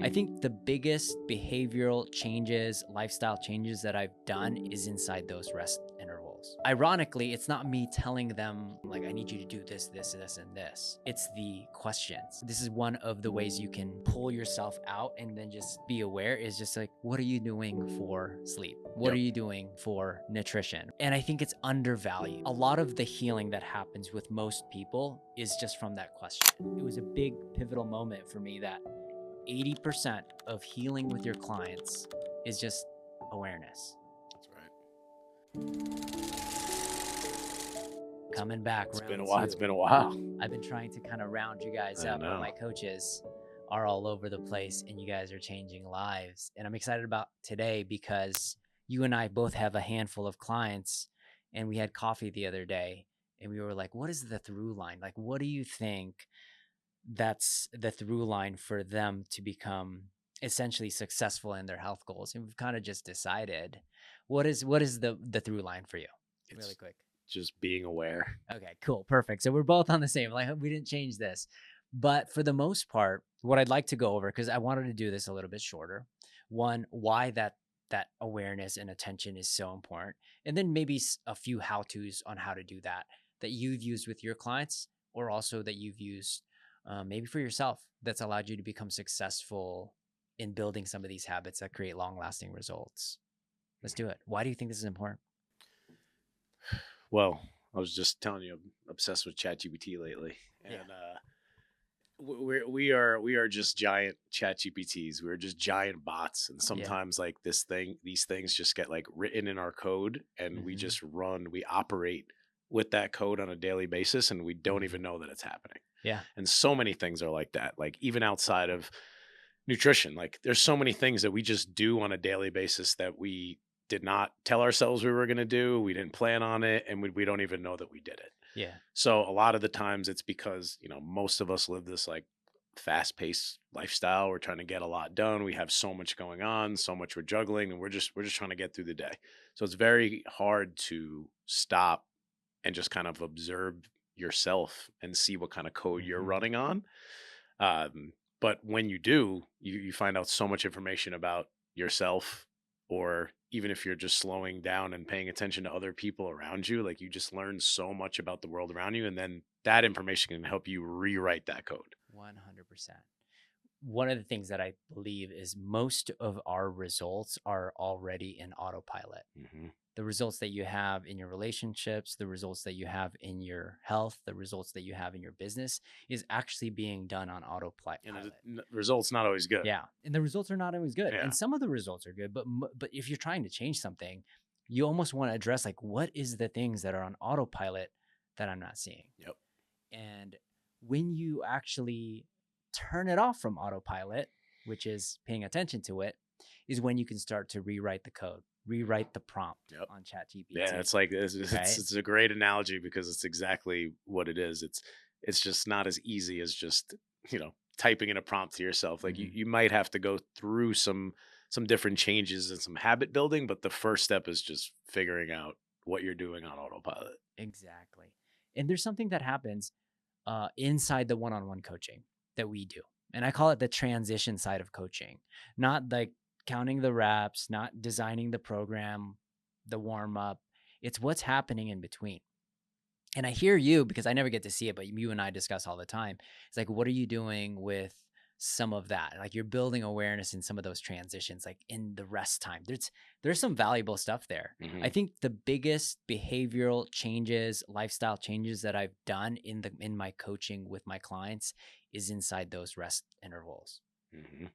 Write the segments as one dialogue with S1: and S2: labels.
S1: I think the biggest behavioral changes, lifestyle changes that I've done is inside those rest intervals. Ironically, it's not me telling them, like, I need you to do this, this, this, and this. It's the questions. This is one of the ways you can pull yourself out and then just be aware, is just like, what are you doing for sleep? What are you doing for nutrition? And I think it's undervalued. A lot of the healing that happens with most people is just from that question. It was a big pivotal moment for me that 80% of healing with your clients is just awareness.
S2: That's right.
S1: Coming back.
S2: It's been a while. It's been a while.
S1: I've been trying to kind of round you guys up, but my coaches are all over the place and you guys are changing lives. And I'm excited about today because you and I both have a handful of clients, and we had coffee the other day and we were like, what is the through line? Like, what do you think that's the through line for them to become essentially successful in their health goals? And we've kind of just decided, what is the through line for you?
S2: It's
S1: really quick.
S2: Just being aware.
S1: Okay, cool. Perfect. So we're both on the same, like, we didn't change this, but for the most part, what I'd like to go over, because I wanted to do this a little bit shorter. One, why that awareness and attention is so important. And then maybe a few how-tos on how to do that you've used with your clients, or also that you've used maybe for yourself, that's allowed you to become successful in building some of these habits that create long-lasting results. Let's do it. Why do you think this is important?
S2: Well, I was just telling you, I'm obsessed with ChatGPT lately, and we are just giant ChatGPTs. We're just giant bots, and sometimes like these things just get like written in our code, and we just we operate with that code on a daily basis, and we don't even know that it's happening.
S1: Yeah.
S2: And so many things are like that. Like even outside of nutrition, like there's so many things that we just do on a daily basis that we did not tell ourselves we were going to do. We didn't plan on it, and we don't even know that we did it.
S1: Yeah.
S2: So a lot of the times it's because, most of us live this like fast-paced lifestyle. We're trying to get a lot done. We have so much going on, so much we're juggling, and we're just trying to get through the day. So it's very hard to stop and just kind of observe yourself and see what kind of code you're running on. But when you do, you find out so much information about yourself, or even if you're just slowing down and paying attention to other people around you, like you just learn so much about the world around you. And then that information can help you rewrite that code.
S1: 100%. One of the things that I believe is most of our results are already in autopilot. The results that you have in your relationships, the results that you have in your health, the results that you have in your business is actually being done on autopilot.
S2: And the results not always good.
S1: Yeah. And the results are not always good.
S2: Yeah.
S1: And some of the results are good, but if you're trying to change something, you almost want to address like, what is the things that are on autopilot that I'm not seeing?
S2: Yep.
S1: And when you actually turn it off from autopilot, which is paying attention to it, is when you can start to rewrite the code, rewrite the prompt on ChatGPT.
S2: Yeah, it's like it's a great analogy because it's exactly what it is. It's just not as easy as just typing in a prompt to yourself. Like you might have to go through some different changes and some habit building, but the first step is just figuring out what you're doing on autopilot.
S1: Exactly. And there's something that happens inside the one-on-one coaching that we do, and I call it the transition side of coaching. Not like counting the reps, not designing the program, the warm up. It's what's happening in between. And I hear you, because I never get to see it, but you and I discuss all the time. It's like, what are you doing with some of that? Like you're building awareness in some of those transitions, like in the rest time. There's some valuable stuff there. I think the biggest behavioral changes, lifestyle changes that I've done in my coaching with my clients is inside those rest intervals.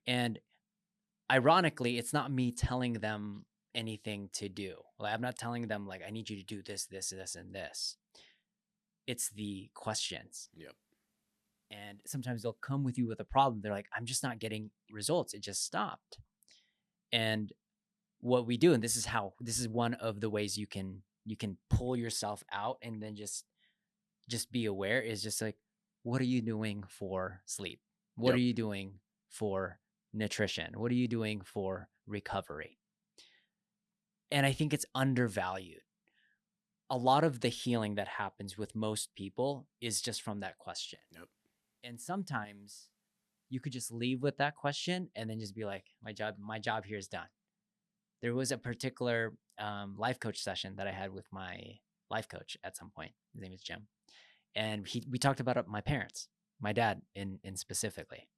S1: And ironically, it's not me telling them anything to do. Like I'm not telling them like, I need you to do this, this, this, and this. It's the questions.
S2: Yep.
S1: And sometimes they'll come with you with a problem. They're like, I'm just not getting results. It just stopped. And what we do, and this is one of the ways you can pull yourself out and then just be aware, is just like, what are you doing for sleep? What are you doing for nutrition? What are you doing for recovery? And I think it's undervalued. A lot of the healing that happens with most people is just from that question.
S2: Yep.
S1: And sometimes you could just leave with that question and then just be like, my job here is done. There was a particular life coach session that I had with my life coach at some point. His name is Jim. And we talked about my parents, my dad in specifically.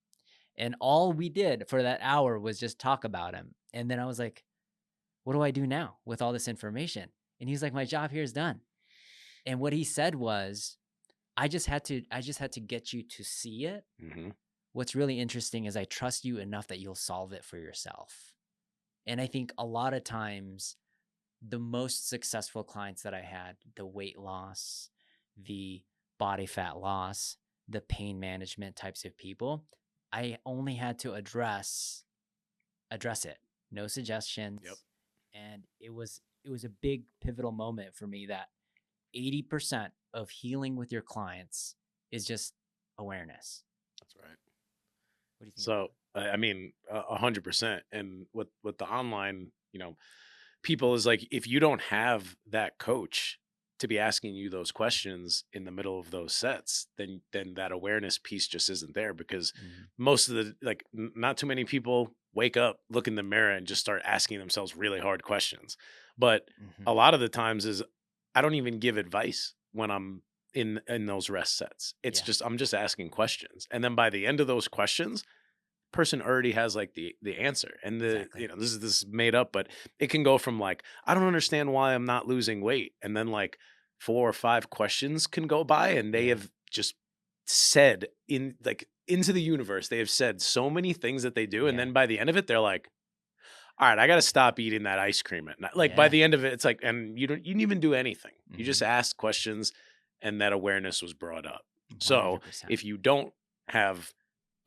S1: And all we did for that hour was just talk about him. And then I was like, what do I do now with all this information? And he's like, my job here is done. And what he said was, I just had to get you to see it.
S2: Mm-hmm.
S1: What's really interesting is I trust you enough that you'll solve it for yourself. And I think a lot of times the most successful clients that I had, the weight loss, the body fat loss, the pain management types of people, I only had to address it. No suggestions.
S2: Yep.
S1: And it was a big pivotal moment for me that 80% of healing with your clients is just awareness.
S2: That's right.
S1: What do you think?
S2: So, I mean, 100%. And with the online, people is like, if you don't have that coach to be asking you those questions in the middle of those sets, then that awareness piece just isn't there, because most of the, like, not too many people wake up, look in the mirror and just start asking themselves really hard questions. But a lot of the times is I don't even give advice when I'm in those rest sets. It's just, I'm just asking questions. And then by the end of those questions, person already has like the answer. And
S1: Exactly.
S2: this is made up, but it can go from like, I don't understand why I'm not losing weight, and then like 4 or 5 questions can go by and they have just said into the universe, they have said so many things that they do, and then by the end of it they're like, all right, I got to stop eating that ice cream at night. Like by the end of it, it's like, and you didn't even do anything. You just asked questions and that awareness was brought up. 100%. So if you don't have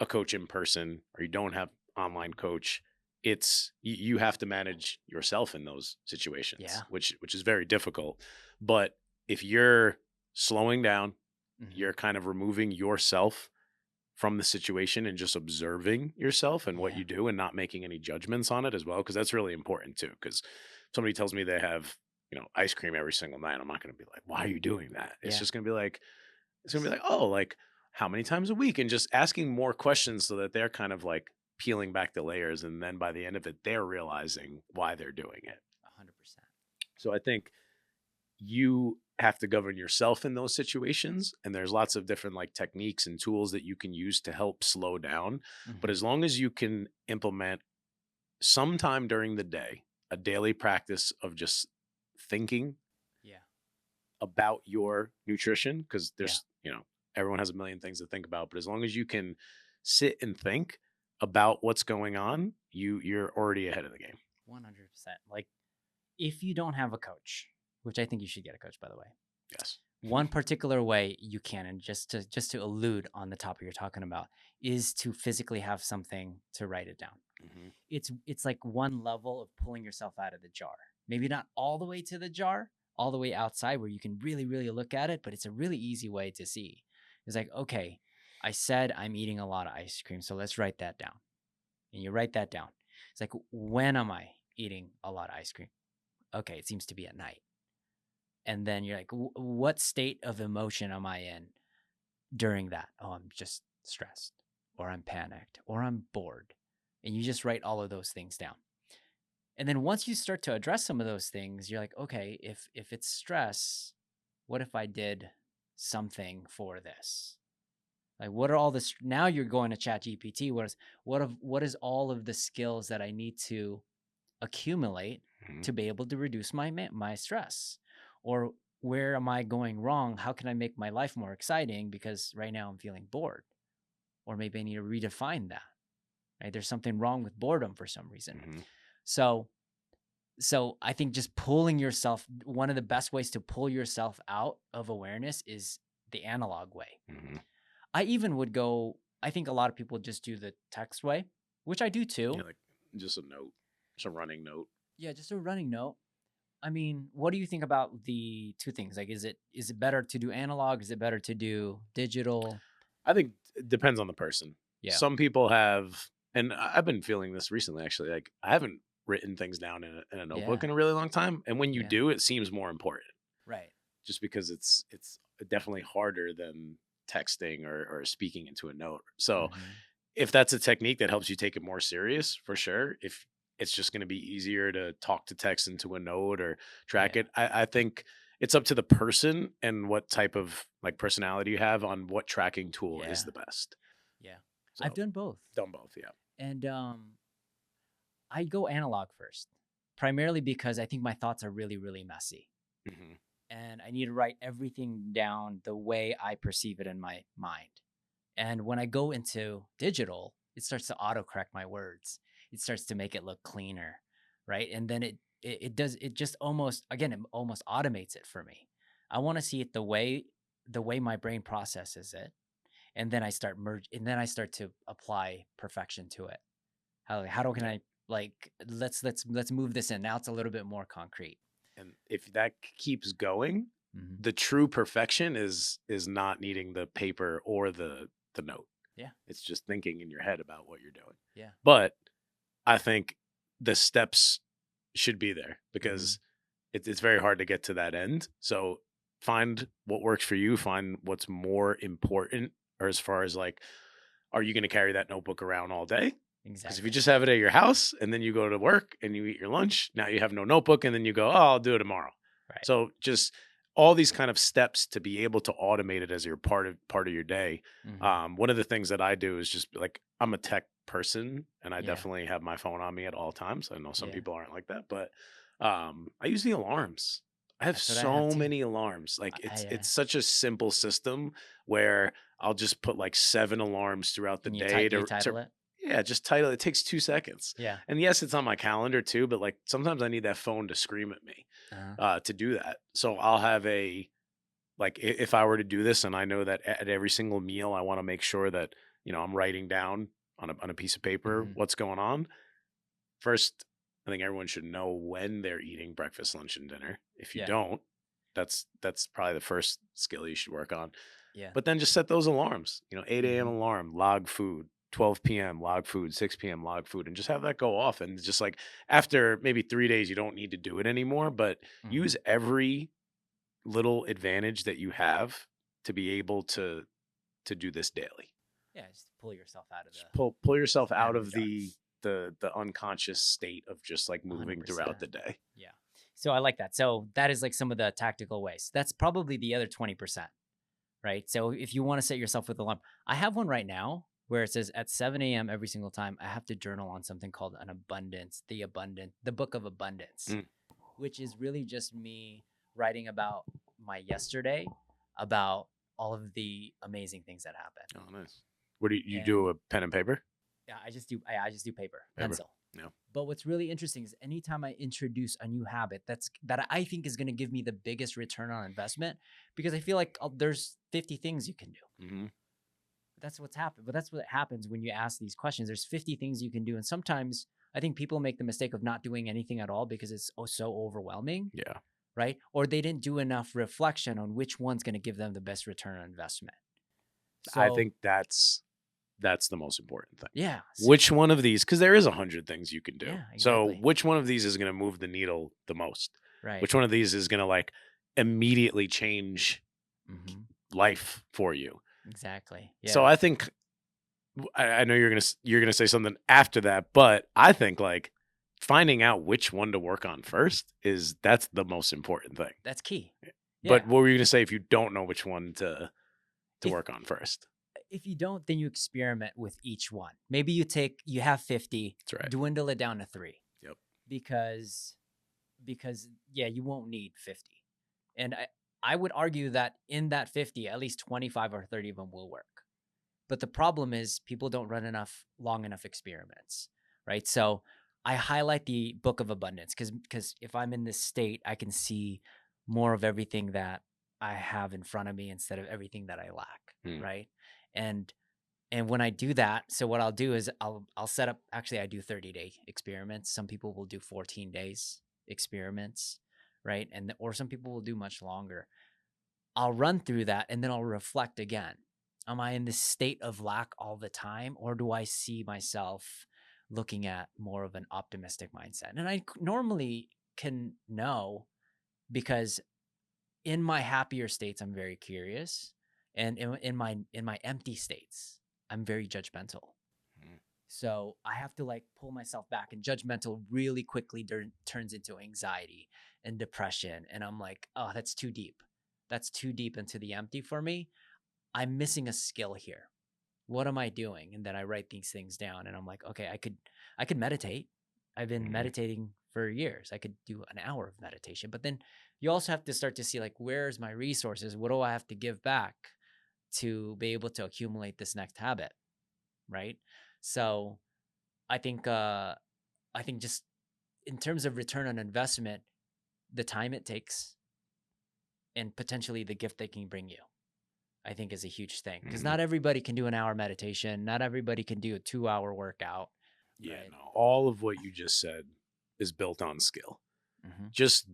S2: a coach in person or you don't have online coach, it's you have to manage yourself in those situations, which is very difficult. But if you're slowing down, you're kind of removing yourself from the situation and just observing yourself and what you do and not making any judgments on it as well, because that's really important too. Because somebody tells me they have ice cream every single night, I'm not going to be like, why are you doing that? It's just going to be like, oh, like how many times a week, and just asking more questions so that they're kind of like peeling back the layers, and then by the end of it they're realizing why they're doing it.
S1: 100%.
S2: So I think you have to govern yourself in those situations, and there's lots of different like techniques and tools that you can use to help slow down. But as long as you can implement sometime during the day a daily practice of just thinking about your nutrition, because there's everyone has a million things to think about, but as long as you can sit and think about what's going on, you're already ahead of the game.
S1: 100%. Like if you don't have a coach, which I think you should get a coach, by the way.
S2: Yes.
S1: One particular way you can, and just to allude on the topic you're talking about, is to physically have something to write it down. It's like one level of pulling yourself out of the jar. Maybe not all the way to the jar, all the way outside where you can really, really look at it, but it's a really easy way to see. It's like, okay, I said I'm eating a lot of ice cream, so let's write that down. And you write that down. It's like, when am I eating a lot of ice cream? Okay, it seems to be at night. And then you're like, what state of emotion am I in during that? Oh, I'm just stressed, or I'm panicked, or I'm bored. And you just write all of those things down. And then once you start to address some of those things, you're like, okay, if it's stress, what if I did something for this? Like, what are all the now you're going to ChatGPT? What is all of the skills that I need to accumulate to be able to reduce my stress? Or where am I going wrong? How can I make my life more exciting? Because right now I'm feeling bored. Or maybe I need to redefine that. Right? There's something wrong with boredom for some reason. So I think just pulling yourself, one of the best ways to pull yourself out of awareness is the analog way. I even would go, I think a lot of people just do the text way, which I do too.
S2: Like just a note, just a running note.
S1: Yeah, just a running note. I mean, what do you think about the two things? Like, is it better to do analog? Is it better to do digital?
S2: I think it depends on the person.
S1: Yeah.
S2: Some people have, and I've been feeling this recently, actually, like I haven't written things down in a notebook in a really long time. And when you do, it seems more important.
S1: Right.
S2: Just because it's definitely harder than texting or speaking into a note. So if that's a technique that helps you take it more serious, for sure. If it's just going to be easier to talk to text into a note or track
S1: Yeah.
S2: it, I think it's up to the person and what type of like personality you have on what tracking tool is
S1: Yeah.
S2: the best.
S1: Yeah. I've
S2: So
S1: done both.
S2: done both, yeah.
S1: And I go analog first, primarily because I think my thoughts are really, really messy.
S2: Hmm.
S1: And I need to write everything down the way I perceive it in my mind. And when I go into digital, it starts to autocorrect my words. It starts to make it look cleaner, right? And then it does it just almost again it almost automates it for me. I want to see it the way my brain processes it, and then I start to apply perfection to it. How can
S2: Yeah.
S1: I like let's move this in. Now it's a little bit more concrete.
S2: And if that keeps going,
S1: Hmm.
S2: the true perfection is not needing the paper or the note.
S1: Yeah.
S2: It's just thinking in your head about what you're doing.
S1: Yeah.
S2: But I think the steps should be there
S1: Hmm.
S2: because it's very hard to get to that end. So find what works for you, find what's more important, or as far as like, are you going to carry that notebook around all day? Because if you
S1: Exactly.
S2: just have it at your house and then you go to work and you eat your lunch, now you have no notebook and then you go, oh, I'll do it tomorrow.
S1: Right.
S2: So just all these kind of steps to be able to automate it as your part of your day.
S1: Hmm.
S2: One of the things that I do is just like I'm a tech person and I
S1: Yeah.
S2: definitely have my phone on me at all times. I know some
S1: Yeah.
S2: people aren't like that, but I use the alarms. I have
S1: That's what I have
S2: so
S1: too.
S2: many alarms. Like
S1: I
S2: it's such a simple system where I'll just put like 7 alarms throughout the
S1: and
S2: day
S1: you
S2: to
S1: title it.
S2: yeah, just title it. Takes 2 seconds.
S1: Yeah.
S2: And yes, it's on my calendar too, but like sometimes I need that phone to scream at me
S1: Uh-huh.
S2: to do that. So I'll have a like if I were to do this and I know that at every single meal I want to make sure that, I'm writing down on a piece of paper
S1: Hmm.
S2: what's going on. First, I think everyone should know when they're eating breakfast, lunch, and dinner. If you
S1: Yeah.
S2: don't, that's probably the first skill you should work on.
S1: Yeah.
S2: But then just set those alarms. 8 a.m.
S1: Hmm.
S2: alarm, log food. 12 p.m. log food, 6 p.m. log food, and just have that go off. And just like after maybe 3 days, you don't need to do it anymore, but
S1: Hmm.
S2: use every little advantage that you have to be able to do this daily.
S1: Yeah. Just pull yourself out of
S2: Just pull yourself
S1: the
S2: out
S1: out of the
S2: of
S1: dark.
S2: the unconscious state of just like moving throughout
S1: 100%.
S2: the day.
S1: Yeah. So I like that. So that is like some of the tactical ways. That's probably the other 20%, right? So if you want to set yourself with alarm, I have one right now where it says at 7 a.m. every single time, I have to journal on something called the book of abundance,
S2: Mm.
S1: which is really just me writing about my yesterday, about all of the amazing things that happened.
S2: Oh, nice. What do you
S1: And
S2: do? A pen and paper?
S1: yeah, I just do paper,
S2: Paper.
S1: pencil.
S2: Yeah.
S1: But what's really interesting is anytime I introduce a new habit that I think is going to give me the biggest return on investment, because I feel like there's 50 things you can do.
S2: Hmm.
S1: That's what's happened. But that's what happens when you ask these questions. There's 50 things you can do, and sometimes I think people make the mistake of not doing anything at all because it's so overwhelming,
S2: Yeah.
S1: right? Or they didn't do enough reflection on which one's going to give them the best return on investment.
S2: I
S1: So
S2: think that's the most important thing.
S1: yeah,
S2: Which one of these? Because there is 100 things you can do.
S1: yeah,
S2: So
S1: exactly,
S2: which one of these is going to move the needle the most?
S1: right.
S2: Which one of these is going to like immediately change
S1: Hmm.
S2: life for you?
S1: Exactly.
S2: So
S1: Yeah.
S2: I think I know you're gonna say something after that, but I think like finding out which one to work on first that's the most important thing.
S1: That's key.
S2: But
S1: Yeah.
S2: what were you gonna say if you don't know which one to
S1: If
S2: work on first?
S1: if you don't, then you experiment with each one. Maybe you have 50,
S2: That's right.
S1: dwindle it down to 3
S2: Yep.
S1: because yeah, you won't need 50. And I would argue that in that 50, at least 25 or 30 of them will work. But the problem is people don't run enough long enough experiments, right? So I highlight the book of abundance because if I'm in this state, I can see more of everything that I have in front of me instead of everything that I lack,
S2: Hmm.
S1: right? And and when I do that, so what I'll do is I'll set up actually I do 30-day experiments. Some people will do 14 days experiments, right? And or some people will do much longer. I'll run through that and then I'll reflect again. Am I in this state of lack all the time, or do I see myself looking at more of an optimistic mindset? And I normally can know because in my happier states, I'm very curious, and in my empty states, I'm very judgmental. So I have to like pull myself back, and judgmental really quickly turns into anxiety and depression. And I'm like, oh, that's too deep. That's too deep into the empty for me. I'm missing a skill here. What am I doing? And then I write these things down, and I'm like, okay, I could meditate. I've been
S2: Mhm.
S1: meditating for years. I could do an hour of meditation, but then you also have to start to see like, where's my resources? What do I have to give back to be able to accumulate this next habit? Right. So I think just in terms of return on investment, the time it takes and potentially the gift they can bring you, I think is a huge thing, because
S2: Mhm.
S1: not everybody can do an hour meditation. Not everybody can do a 2 hour workout.
S2: Yeah,
S1: Right.
S2: no. All of what you just said is built on skill.
S1: Mm-hmm.
S2: Just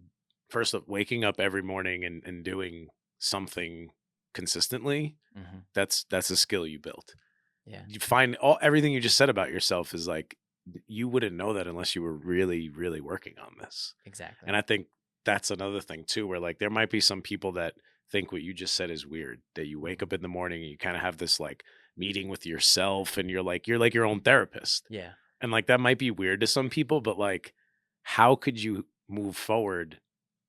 S2: first of waking up every morning and doing something consistently,
S1: Mm-hmm.
S2: that's a skill you built.
S1: Yeah,
S2: You find everything you just said about yourself is like you wouldn't know that unless you were really, really working on this. And
S1: exactly.
S2: I think that's another thing too, where like there might be some people that think what you just said is weird. That you wake
S1: Mm-hmm.
S2: up in the morning and you kind of have this like meeting with yourself and you're like your own therapist.
S1: Yeah.
S2: And like that might be weird to some people, but like how could you move forward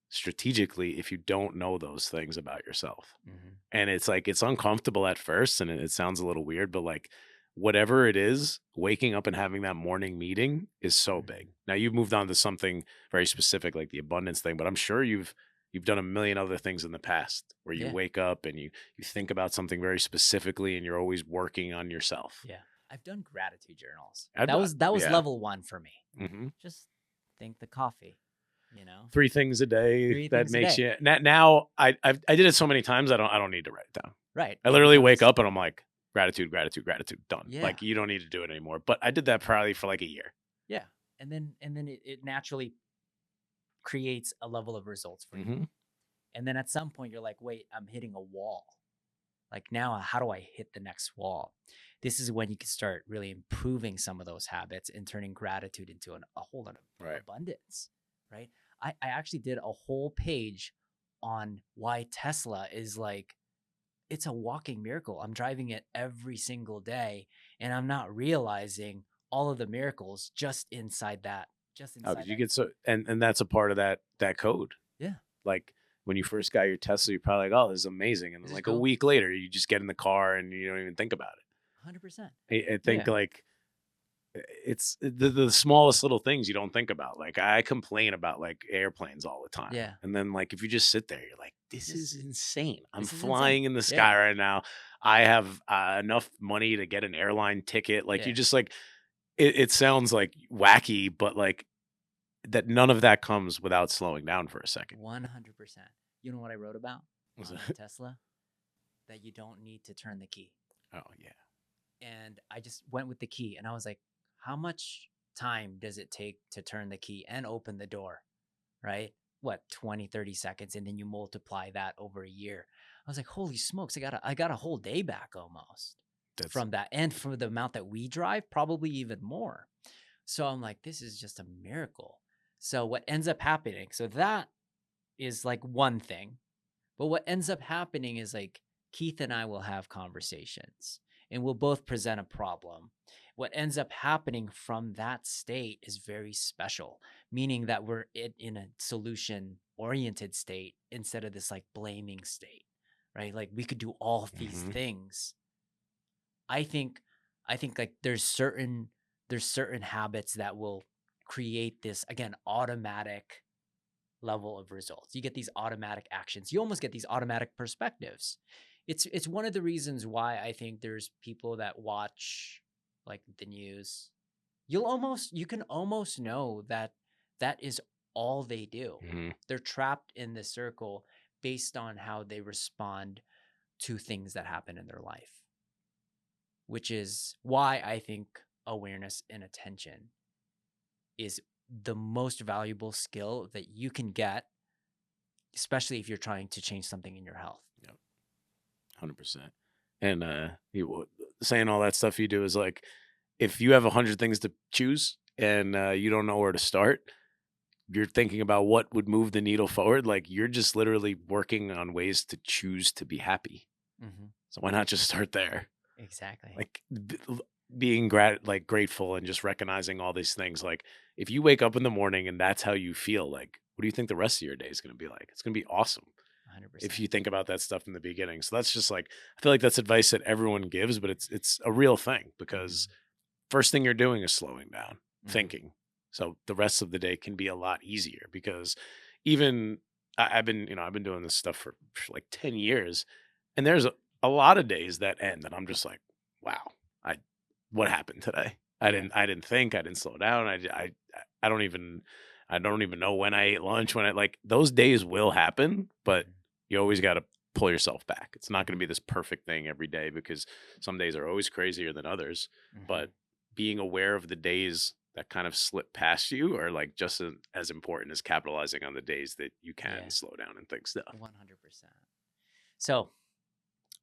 S2: strategically if you don't know those things about yourself?
S1: Mm-hmm.
S2: And it's like it's uncomfortable at first and it sounds a little weird, but like whatever it is, waking up and having that morning meeting is so
S1: Mm-hmm.
S2: big. Now you've moved on to something very specific like the abundance thing, but I'm sure you've done a million other things in the past where you
S1: Yeah.
S2: wake up and you think about something very specifically and you're always working on yourself.
S1: Yeah. I've done gratitude journals.
S2: I've
S1: That
S2: done,
S1: was
S2: yeah.
S1: level one for me.
S2: Hmm.
S1: Just think the coffee, you know,
S2: 3 things a day
S1: three
S2: that
S1: things a
S2: makes
S1: day.
S2: you now I did it so many times I don't need to write it down.
S1: Right.
S2: I
S1: It
S2: literally wake
S1: becomes,
S2: up and I'm like, gratitude, gratitude, gratitude, done.
S1: yeah.
S2: Like you don't need to do it anymore. But I did that probably for like a year.
S1: Yeah. And then it naturally creates a level of results for you.
S2: Hmm.
S1: And then at some point you're like, wait, I'm hitting a wall. Like now, how do I hit the next wall? This is when you can start really improving some of those habits and turning gratitude into a whole lot of
S2: Right.
S1: abundance, right? I actually did a whole page on why Tesla is like, it's a walking miracle. I'm driving it every single day and I'm not realizing all of the miracles just
S2: Oh, because
S1: inside
S2: you
S1: that.
S2: get so and that's a part of that code.
S1: Yeah,
S2: Like when you first got your Tesla, you're probably like, oh, this is amazing. And then
S1: just
S2: like a
S1: go
S2: week later, you just get in the car and you don't even think about it.
S1: 100%.
S2: I think
S1: Yeah,
S2: like it's the smallest little things you don't think about. Like I complain about like airplanes all the time.
S1: yeah.
S2: And then like if you just sit there, you're like, this is insane. I'm
S1: This is insane.
S2: flying in the
S1: Yeah,
S2: sky right now. I have enough money to get an airline ticket. Like you
S1: yeah.
S2: just like it sounds like wacky, but like that none of that comes without slowing down for a second.
S1: 100%. You know what I wrote about
S2: Was
S1: on
S2: it-
S1: the Tesla? That you don't need to turn the key.
S2: Oh yeah.
S1: And I just went with the key and I was like, how much time does it take to turn the key and open the door? Right? What, 20, 30 seconds? And then you multiply that over a year. I was like, holy smokes, I got a whole day back almost
S2: That's
S1: from that. And for the amount that we drive, probably even more. So I'm like, this is just a miracle. So what ends up happening, so that is like one thing. But what ends up happening is like Keith and I will have conversations and we'll both present a problem. What ends up happening from that state is very special, meaning that we're in a solution oriented state instead of this like blaming state, right? Like we could do all these
S2: mhm.
S1: things. I think, I think like there's certain habits that will create this again automatic level of results. You get these automatic actions. You almost get these automatic perspectives. It's one of the reasons why I think there's people that watch like the news. You can almost know that that is all they do.
S2: Mhm.
S1: They're trapped in this circle based on how they respond to things that happen in their life, which is why I think awareness and attention is the most valuable skill that you can get, especially if you're trying to change something in your health.
S2: Yep. 100%. And saying all that stuff you do is like if you have 100 things to choose and you don't know where to start, you're thinking about what would move the needle forward. Like you're just literally working on ways to choose to be happy.
S1: Mm-hmm.
S2: So why not just start there?
S1: Exactly.
S2: Like being grateful and just recognizing all these things. Like if you wake up in the morning and that's how you feel, like what do you think the rest of your day is going to be like? It's going to be awesome if
S1: 100%.
S2: you think about that stuff in the beginning. So that's just like, I feel like that's advice that everyone gives, but it's a real thing because
S1: Mhm.
S2: first thing you're doing is slowing down,
S1: Mhm.
S2: thinking. So the rest of the day can be a lot easier because even I've been, I've been doing this stuff for like 10 years and there's a lot of days that end that I'm just like, wow, I, what happened today?
S1: Yeah.
S2: I didn't think, I didn't slow down. I I don't even know when I ate lunch, when I like those days will happen, but
S1: Mhm.
S2: you always got to pull yourself back. It's not going to
S1: Mhm.
S2: be this perfect thing every day because some days are always crazier than others, but
S1: Mhm.
S2: being aware of the days that kind of slip past you are like just as important as capitalizing on the days that you can
S1: Yeah.
S2: slow down and think stuff.
S1: 100%. So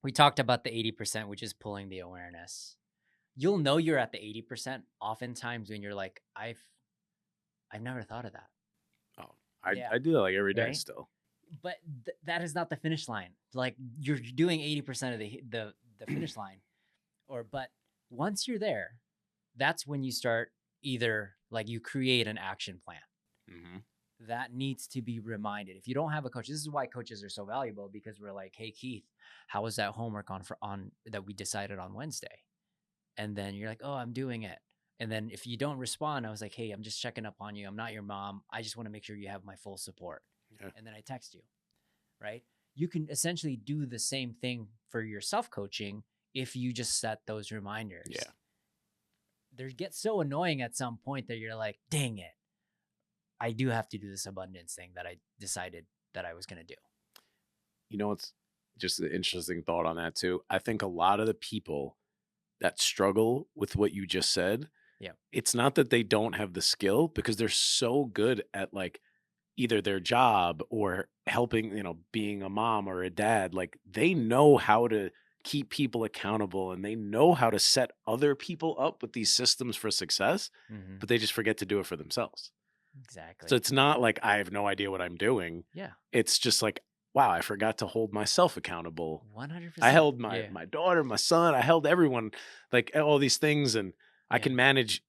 S1: we talked about the 80%, which is pulling the awareness. You'll know you're at the 80% oftentimes when you're like, I've never thought of that.
S2: Oh,
S1: Yeah.
S2: I do that like every day
S1: Right.
S2: still.
S1: But that is not the finish line. Like you're doing 80% of the finish line. But once you're there, that's when you start either like you create an action plan
S2: Hmm.
S1: that needs to be reminded. If you don't have a coach, this is why coaches are so valuable because we're like, hey Keith, how was that homework on that we decided on Wednesday? And then you're like, oh, I'm doing it. And then if you don't respond, I was like, hey, I'm just checking up on you. I'm not your mom. I just want to make sure you have my full support.
S2: Yeah.
S1: And then I text you, right? You can essentially do the same thing for your self coaching if you just set those reminders.
S2: Yeah.
S1: They get so annoying at some point that you're like, dang it, I do have to do this abundance thing that I decided that I was going to do.
S2: It's just an interesting thought on that too. I think a lot of the people that struggle with what you just said,
S1: Yeah.
S2: it's not that they don't have the skill because they're so good at like either their job or helping, being a mom or a dad. Like they know how to keep people accountable and they know how to set other people up with these systems for success,
S1: Mm-hmm.
S2: but they just forget to do it for themselves. So
S1: Exactly.
S2: it's not like I have no idea what I'm doing.
S1: Yeah.
S2: It's just like, wow, I forgot to hold myself accountable. I
S1: 100%.
S2: held
S1: Yeah.
S2: my daughter, my son, I held everyone, like all these things, and I
S1: Yeah.
S2: can manage.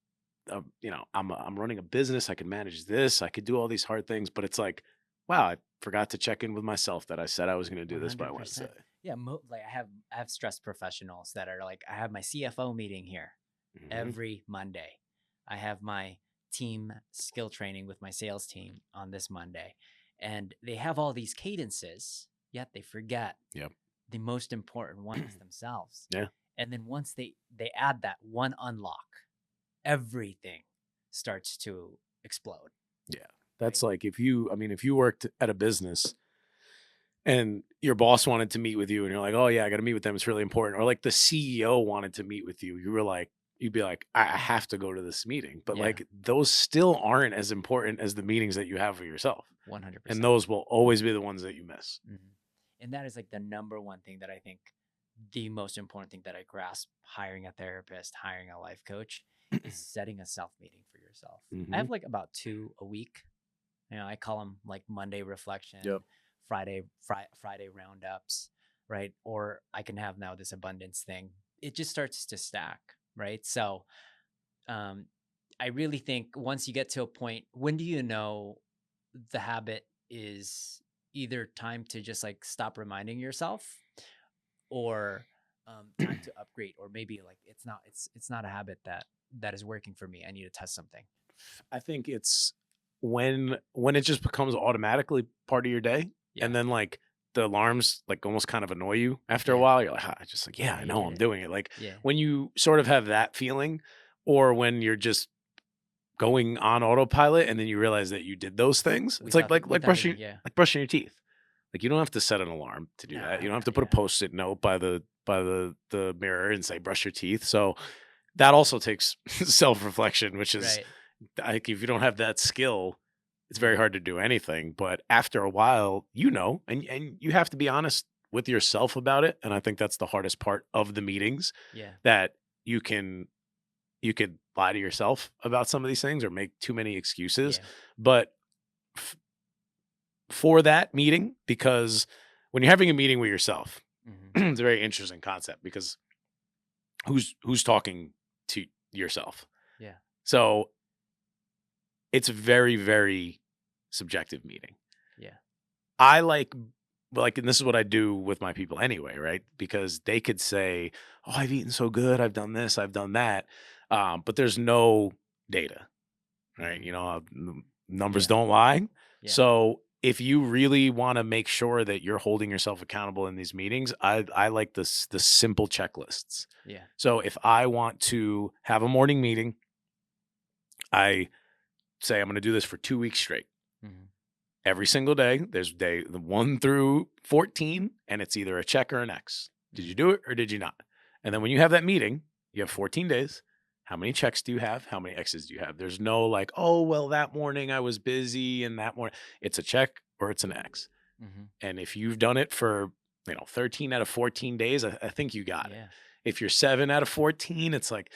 S2: I'm running a business. I can manage this. I could do all these hard things, but it's like, wow, I forgot to check in with myself that I said I was going to do this by Wednesday.
S1: 100%. Yeah. Like I have stress professionals that are like, I have my CFO meeting here
S2: Hmm.
S1: every Monday. I have my team skill training with my sales team on this Monday. And they have all these cadences, yet they forget
S2: Yep.
S1: the most important ones themselves.
S2: Yeah.
S1: And then once they add that one unlock, everything starts to explode,
S2: Yeah.
S1: right?
S2: That's like if you worked at a business and your boss wanted to meet with you and you're like, oh yeah, I got to meet with them. It's really important. Or like the CEO wanted to meet with you. You'd be like, I have to go to this meeting. But
S1: Yeah,
S2: like those still aren't as important as the meetings that you have for yourself. And
S1: 100%.
S2: those will always be the ones that you miss.
S1: Mhm. And that is like the number one thing that I think the most important thing that I grasp hiring a therapist, hiring a life coach is setting a self meeting for yourself. I
S2: Hmm.
S1: have like about two a week. I call them like Monday
S2: Yep.
S1: reflection, Friday roundups, right? Or I can have now this abundance thing. It just starts to stack, right? So, um, I really think once you get to a point, when do you know the habit is either time to just like stop reminding yourself or time to upgrade, or maybe like it's not a habit that is working for me. I need to test something.
S2: I think it's when it just becomes automatically part of your day,
S1: Yeah.
S2: and then like the alarms like almost kind of annoy you after a
S1: Yeah.
S2: while. You're like, I just like, yeah,
S1: Yeah,
S2: I
S1: you
S2: know
S1: did
S2: I'm
S1: it.
S2: doing it. Like
S1: Yeah.
S2: when you sort of have that feeling, or when you're just going on autopilot and then you realize that you did those things. It's
S1: Without even, yeah.
S2: like brushing your teeth. Like you don't have to set an alarm to do that. You don't have to put a
S1: Yeah.
S2: post-it note by the mirror and say brush your teeth. So that also takes self-reflection, which is
S1: Right.
S2: like if you don't have that skill, it's very
S1: Yeah.
S2: hard to do anything. But after a while, and you have to be honest with yourself about it. And I think that's the hardest part of the meetings,
S1: Yeah.
S2: that you can you could lie to yourself about some of these things or make too many excuses.
S1: Yeah.
S2: But f- for that meeting, because when you're having a meeting with yourself,
S1: Hmm.
S2: it's a very interesting concept because who's talking to yourself.
S1: Yeah.
S2: So it's very, very subjective meeting.
S1: Yeah.
S2: I like, and this is what I do with my people anyway, right? Because they could say, "Oh, I've eaten so good. I've done this. I've done that," but there's no data, right? Numbers
S1: Yeah.
S2: don't lie.
S1: Yeah.
S2: So if you really want to make sure that you're holding yourself accountable in these meetings, I like the simple checklists.
S1: Yeah.
S2: So if I want to have a morning meeting, I say I'm going to do this for 2 weeks straight.
S1: Mm-hmm.
S2: Every single day, there's day 1 through 14, and it's either a check or an X. Did you do it or did you not? And then when you have that meeting, you have 14 days. How many checks do you have? How many X's do you have? There's no like, oh, well, that morning I was busy and that morning. It's a check or it's an X.
S1: Mm-hmm.
S2: And if you've done it for, 13 out of 14 days, I think you got it.
S1: Yeah.
S2: If you're 7 out of 14, it's like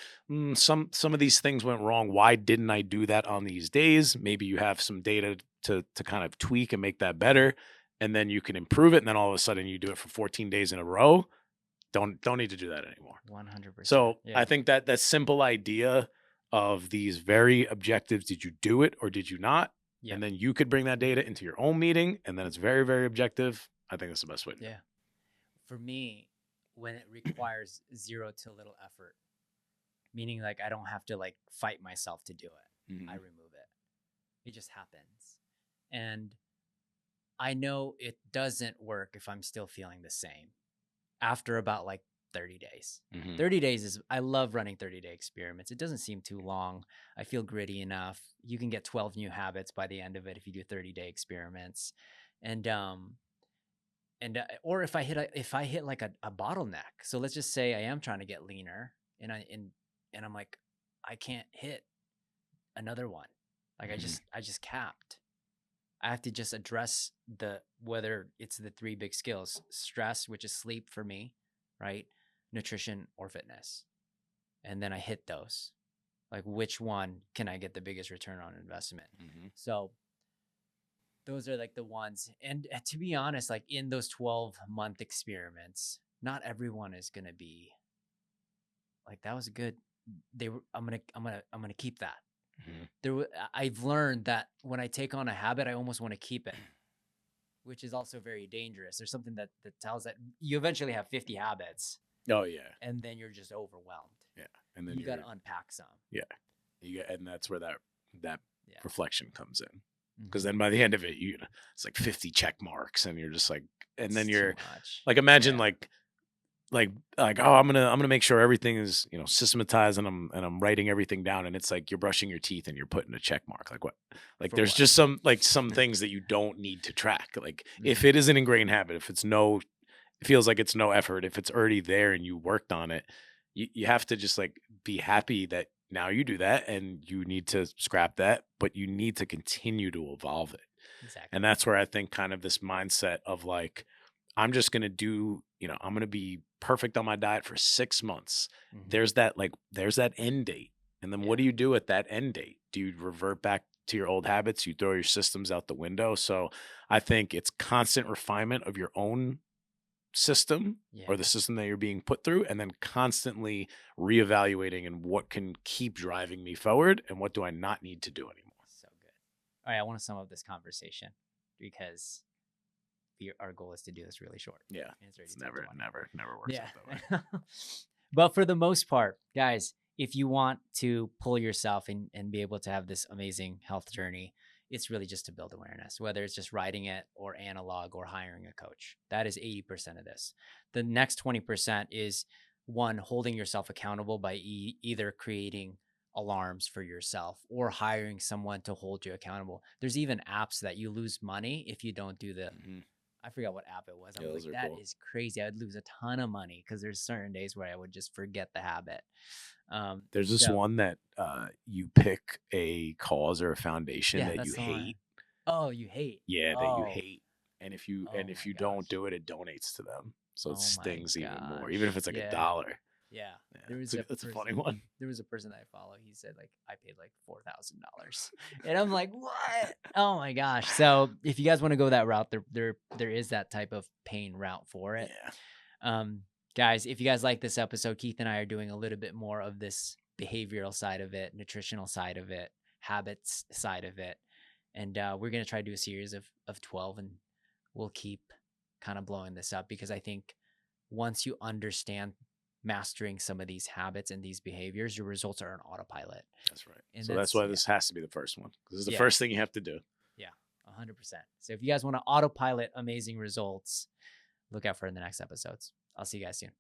S2: some of these things went wrong. Why didn't I do that on these days? Maybe you have some data to kind of tweak and make that better, and then you can improve it. And then all of a sudden you do it for 14 days in a row. Don't need to do that anymore.
S1: 100%.
S2: So
S1: Yeah.
S2: I think that simple idea of these very objectives, did you do it or did you not?
S1: Yeah.
S2: And then you could bring that data into your own meeting, and then it's very, very objective. I think that's the best way to do it.
S1: Yeah. For me, when it requires zero to little effort, meaning like I don't have to like fight myself to do it,
S2: Mhm.
S1: I remove it. It just happens. And I know it doesn't work if I'm still feeling the same after about like 30 days.
S2: Mhm.
S1: 30 days is, I love running 30-day experiments. It doesn't seem too long. I feel gritty enough. You can get 12 new habits by the end of it if you do 30-day experiments. And, or if I hit like a bottleneck. So let's just say I am trying to get leaner and I'm like, I can't hit another one. Like I just capped. I have to just address whether it's the 3 big skills: stress, which is sleep for me, right? Nutrition or fitness. And then I hit those. Like, which one can I get the biggest return on investment?
S2: Mhm.
S1: So those are like the ones. And to be honest, like in those 12-month experiments, not everyone is going to be like, that was good. I'm going to keep that.
S2: Mhm.
S1: I've learned that when I take on a habit, I almost want to keep it, which is also very dangerous. There's something that tells that you eventually have 50 habits.
S2: Oh yeah.
S1: And then you're just overwhelmed.
S2: Yeah. And then
S1: you got to unpack some.
S2: Yeah. And that's where that
S1: Yeah.
S2: reflection comes in.
S1: Mhm.
S2: Because then by the end of it, it's like 50 check marks, and you're just like, and then
S1: It's
S2: you're
S1: too much.
S2: like, imagine
S1: Yeah.
S2: like oh, I'm gonna make sure everything is systematized, and I'm writing everything down, and it's like you're brushing your teeth and you're putting a check mark. Like what? Like
S1: For
S2: there's
S1: what?
S2: just some things that you don't need to track. Like if
S1: Mhm.
S2: it is an ingrained habit, if it feels like it's no effort, if it's already there and you worked on it, you have to just like be happy that now you do that, and you need to scrap that, but you need to continue to evolve it.
S1: Exactly.
S2: And that's where I think kind of this mindset of like, I'm just going to I'm going to be perfect on my diet for 6 months.
S1: Mhm.
S2: There's that end date. And then what do you do at that end date? Do you revert back to your old habits? You throw your systems out the window. So I think it's constant refinement of your own system,
S1: Yeah.
S2: or the system that you're being put through, and then constantly reevaluating and what can keep driving me forward and what do I not need to do anymore.
S1: So good. All right, I want to sum up this conversation because our goal is to do this really short.
S2: Yeah.
S1: And it's already
S2: It's never
S1: 10:20.
S2: works out that way.
S1: But for the most part, guys, if you want to pull yourself and be able to have this amazing health journey, it's really just to build awareness, whether it's just writing it or analog or hiring a coach. That is 80% of this. The next 20% is one, holding yourself accountable by either creating alarms for yourself or hiring someone to hold you accountable. There's even apps that you lose money if you don't do the
S2: Mhm.
S1: I forgot what app it was. I'm
S2: Yeah,
S1: like,
S2: those are
S1: that
S2: cool.
S1: is crazy. I would lose a ton of money because there's certain days where I would just forget the habit.
S2: There's this
S1: so-
S2: one that you pick a cause or a foundation
S1: Yeah,
S2: that
S1: that's
S2: you
S1: the one.
S2: hate.
S1: Oh, you hate?
S2: Yeah, that you
S1: Oh,
S2: hate. And if you
S1: Oh my
S2: don't
S1: gosh.
S2: do it, it donates to them. So
S1: Oh
S2: it
S1: my
S2: stings even more, even if it's like
S1: gosh.
S2: $1.
S1: Yeah.
S2: Yeah,
S1: There was
S2: it's a funny one.
S1: There was a person that I follow. He said like I paid like $4,000, and I'm like, what? Oh my gosh. So if you guys want to go that route, there is that type of pain route for it.
S2: Yeah.
S1: Guys, if you guys like this episode, Keith and I are doing a little bit more of this behavioral side of it, nutritional side of it, habits side of it. And we're going to try to do a series of 12, and we'll keep kind of blowing this up, because I think once you understand mastering some of these habits and these behaviors, your results are on autopilot.
S2: That's right.
S1: And
S2: So that's
S1: that's,
S2: why
S1: yeah,
S2: this has to be the first one. This is the
S1: yeah,
S2: first thing you have to do.
S1: yeah, 100%. So if you guys want to autopilot amazing results, look out for it in the next episodes. I'll see you guys soon.